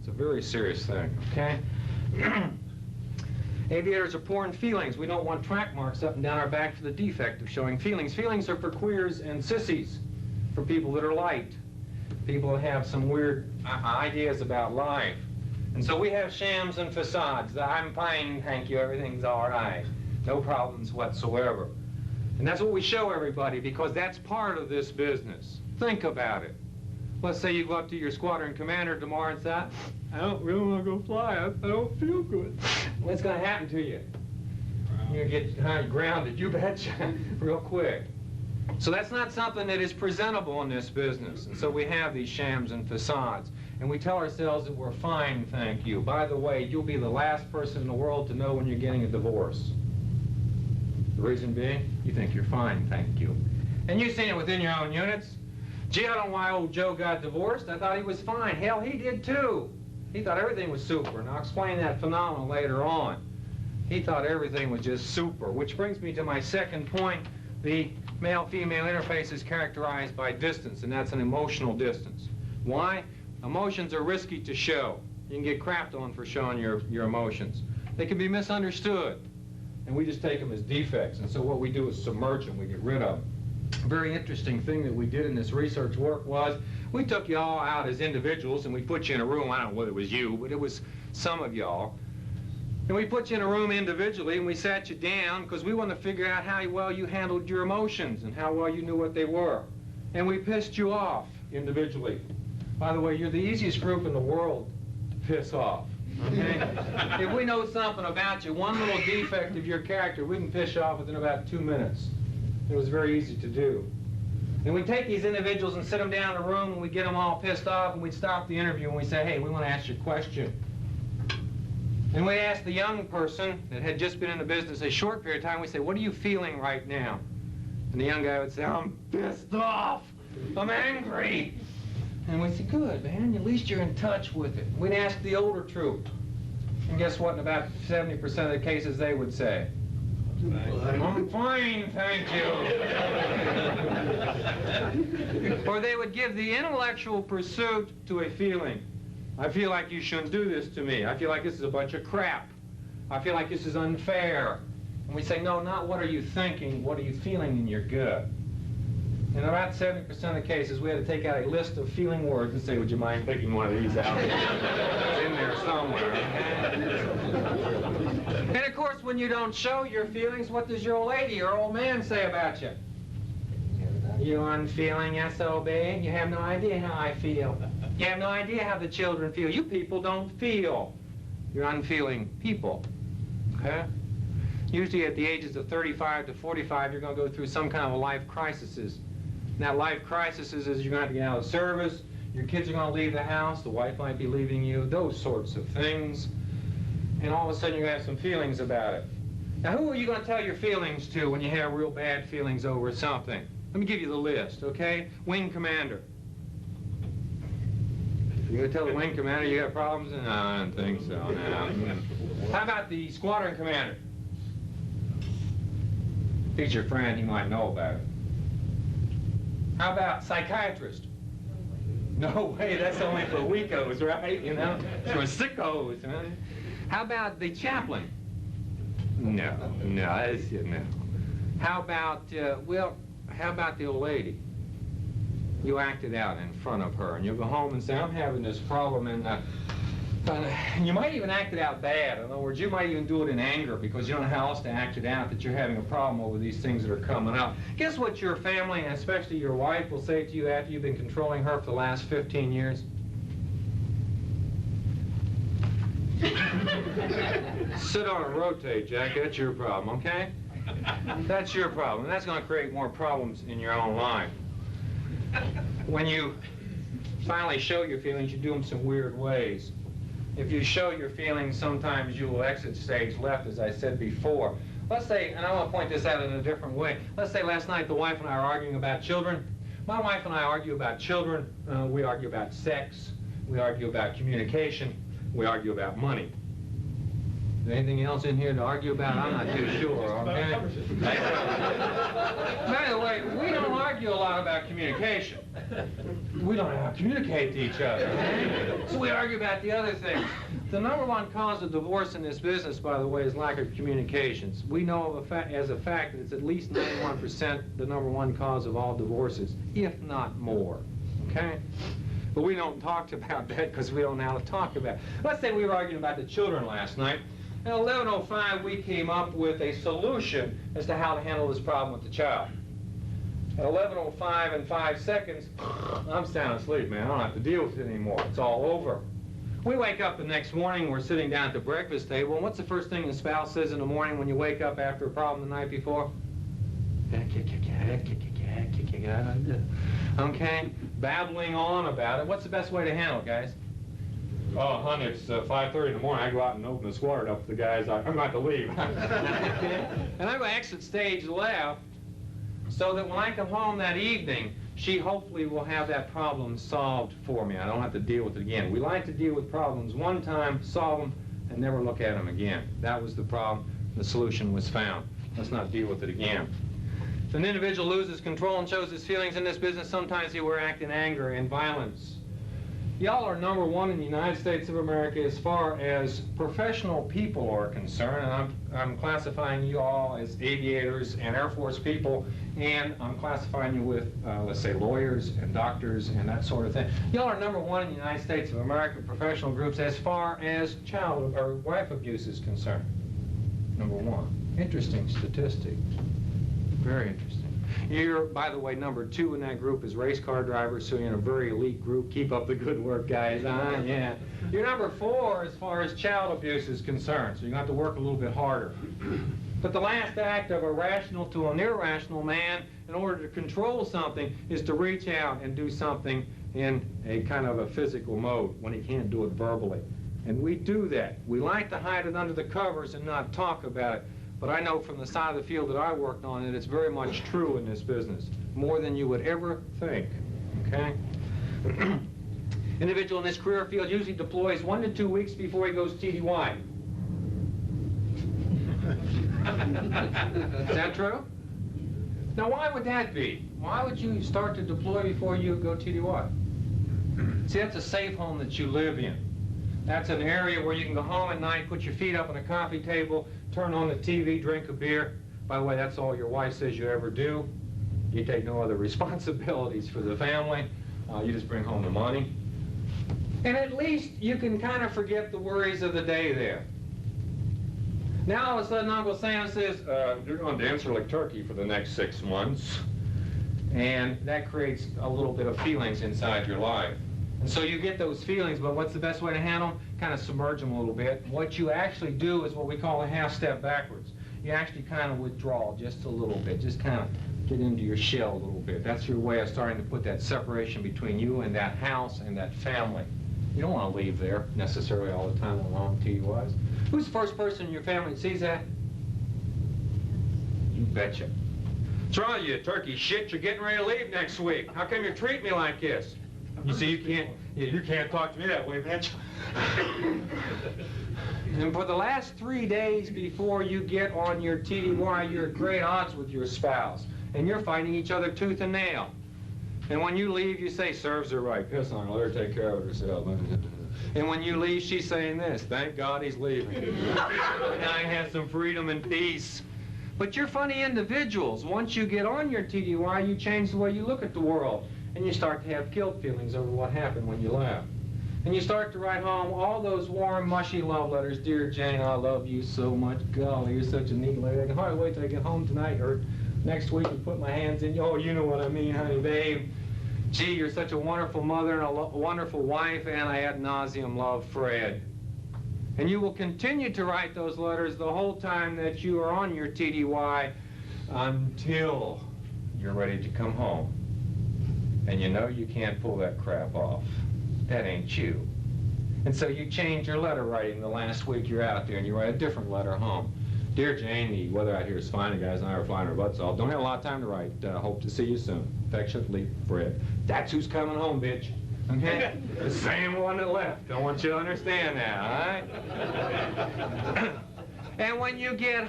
a very serious thing, okay? Aviators are poor in feelings. We don't want track marks up and down our back for the defect of showing feelings. Feelings are for queers and sissies, for people that are light, people that have some weird ideas about life. And so we have shams and facades. I'm fine, thank you, everything's all right. No problems whatsoever. And that's what we show everybody, because that's part of this business. Think about it. Let's say you go up to your squadron commander tomorrow and say, I don't really want to go fly. I don't feel good. What's going to happen to you? You're going to get grounded, you betcha, real quick. So that's not something that is presentable in this business. And so we have these shams and facades. And we tell ourselves that we're fine, thank you. By the way, you'll be the last person in the world to know when you're getting a divorce. The reason being, you think you're fine, thank you. And you've seen it within your own units. Gee, I don't know why old Joe got divorced. I thought he was fine. Hell, he did too. He thought everything was super, and I'll explain that phenomenon later on. He thought everything was just super, which brings me to my second point. The male-female interface is characterized by distance, and that's an emotional distance. Why? Emotions are risky to show. You can get crapped on for showing your emotions. They can be misunderstood, and we just take them as defects. And so what we do is submerge them. We get rid of them. A very interesting thing that we did in this research work was we took you all out as individuals and we put you in a room. I don't know whether it was you, but it was some of y'all. And we put you in a room individually and we sat you down because we wanted to figure out how well you handled your emotions and how well you knew what they were. And we pissed you off individually. By the way, you're the easiest group in the world to piss off. Okay? If we know something about you, one little defect of your character, we can piss you off within about 2 minutes. It was very easy to do. And we take these individuals and sit them down in a room and we get them all pissed off and we stop the interview and we say, hey, we want to ask you a question. And we ask the young person that had just been in the business a short period of time, we say, what are you feeling right now? And the young guy would say, I'm pissed off. I'm angry. And we'd say, good, man, at least you're in touch with it. We'd ask the older troop. And guess what? In about 70% of the cases, they would say, I'm fine, thank you. Or they would give the intellectual pursuit to a feeling. I feel like you shouldn't do this to me. I feel like this is a bunch of crap. I feel like this is unfair. And we say, no, not what are you thinking, what are you feeling in your gut? In about 70% of the cases, we had to take out a list of feeling words and say, would you mind picking one of these out? It's in there somewhere. And of course, when you don't show your feelings, what does your old lady or old man say about you? You unfeeling SOB? You have no idea how I feel. You have no idea how the children feel. You people don't feel. You're unfeeling people. Okay? Usually at the ages of 35 to 45, you're going to go through some kind of a life crisis. And that life crisis is you're going to have to get out of service, your kids are going to leave the house, the wife might be leaving you, those sorts of things. And all of a sudden you're going to have some feelings about it. Now who are you going to tell your feelings to when you have real bad feelings over something? Let me give you the list, okay? Wing commander. You're going to tell the wing commander you got problems? No, I don't think so. No. How about the squadron commander? If he's your friend, he might know about it. How about psychiatrist? No way, that's only for weakos, right? You know, for sickos. Huh? How about the chaplain? No, that's, no. How about, well, how about the old lady? You acted out in front of her, and you'll go home and say, I'm having this problem, and you might even act it out bad. In other words, you might even do it in anger because you don't know how else to act it out that you're having a problem over these things that are coming up. Guess what your family, and especially your wife, will say to you after you've been controlling her for the last 15 years? Sit on and rotate, Jack. That's your problem, okay? That's your problem. And that's going to create more problems in your own life. When you finally show your feelings, you do them some weird ways. If you show your feelings, sometimes you will exit stage left, as I said before. Let's say, and I want to point this out in a different way. Let's say last night the wife and I are arguing about children. My wife and I argue about children. We argue about sex. We argue about communication. We argue about money. Anything else in here to argue about? I'm not too sure, okay? By the way, we don't argue a lot about communication. We don't know how to communicate to each other. So we argue about the other things. The number one cause of divorce in this business, by the way, is lack of communications. We know as a fact that it's at least 91% the number one cause of all divorces, if not more, okay? But we don't talk about that because we don't know how to talk about it. Let's say we were arguing about the children last night. At 11:05, we came up with a solution as to how to handle this problem with the child. At 11:05 and 5 seconds, I'm sound asleep, man. I don't have to deal with it anymore. It's all over. We wake up the next morning, we're sitting down at the breakfast table, and what's the first thing the spouse says in the morning when you wake up after a problem the night before? Okay? Babbling on about it. What's the best way to handle it, guys? Oh, honey, it's 5:30 in the morning. I go out and open the squirt up with the guys. I'm about to leave. And I go exit stage left so that when I come home that evening, she hopefully will have that problem solved for me. I don't have to deal with it again. We like to deal with problems one time, solve them, and never look at them again. That was the problem. The solution was found. Let's not deal with it again. If an individual loses control and shows his feelings in this business, sometimes he will act in anger and violence. Y'all are number one in the United States of America as far as professional people are concerned, and I'm classifying you all as aviators and Air Force people, and I'm classifying you with, let's say, lawyers and doctors and that sort of thing. Y'all are number one in the United States of America professional groups as far as child or wife abuse is concerned. Number one. Interesting statistic. Very interesting. You're, by the way, number two in that group is race car drivers, so you're in a very elite group. Keep up the good work, guys. Yeah. You're number four as far as child abuse is concerned, so you're going to have to work a little bit harder. But the last act of a rational to an irrational man in order to control something is to reach out and do something in a kind of a physical mode when he can't do it verbally. And we do that. We like to hide it under the covers and not talk about it. But I know from the side of the field that I worked on that it's very much true in this business, more than you would ever think, okay? Individual in this career field usually deploys 1 to 2 weeks before he goes TDY. Is that true? Now why would that be? Why would you start to deploy before you go TDY? See, that's a safe home that you live in. That's an area where you can go home at night, put your feet up on a coffee table, turn on the TV, drink a beer. By the way, that's all your wife says you ever do. You take no other responsibilities for the family. You just bring home the money. And at least you can kind of forget the worries of the day there. Now all of a sudden Uncle Sam says, you're going to answer like turkey for the next 6 months. And that creates a little bit of feelings inside your life. And so you get those feelings, but what's the best way to handle them? Kind of submerge them a little bit. What you actually do is what we call a half step backwards. You actually kind of withdraw just a little bit, just kind of get into your shell a little bit. That's your way of starting to put that separation between you and that house and that family. You don't want to leave there necessarily all the time along TDYs. Who's the first person in your family that sees that? You betcha. What's wrong with you, turkey shit? You're getting ready to leave next week. How come you treat me like this? You see, you can't talk to me that way, bitch. And for the last 3 days before you get on your TDY, you're at great odds with your spouse. And you're fighting each other tooth and nail. And when you leave, you say, serves her right. Piss on her, let her take care of herself. And when you leave, she's saying this, thank God he's leaving. Now I have some freedom and peace. But you're funny individuals. Once you get on your TDY, you change the way you look at the world. And you start to have guilt feelings over what happened when you left. And you start to write home all those warm, mushy love letters. Dear Jane, I love you so much. Golly, you're such a neat lady. I can hardly wait till I get home tonight or next week and put my hands in you. Oh, you know what I mean, honey, babe. Gee, you're such a wonderful mother and a wonderful wife, and I ad nauseum love, Fred. And you will continue to write those letters the whole time that you are on your TDY until you're ready to come home. And you know you can't pull that crap off. That ain't you. And so you change your letter writing the last week you're out there, and you write a different letter home. Dear Jane, the weather out here is fine. The guys and I are flying our butts off. Don't have a lot of time to write. Hope to see you soon. Affectionately, Fred. That's who's coming home, bitch. Okay? The same one that left. I want you to understand that, all right? And when you get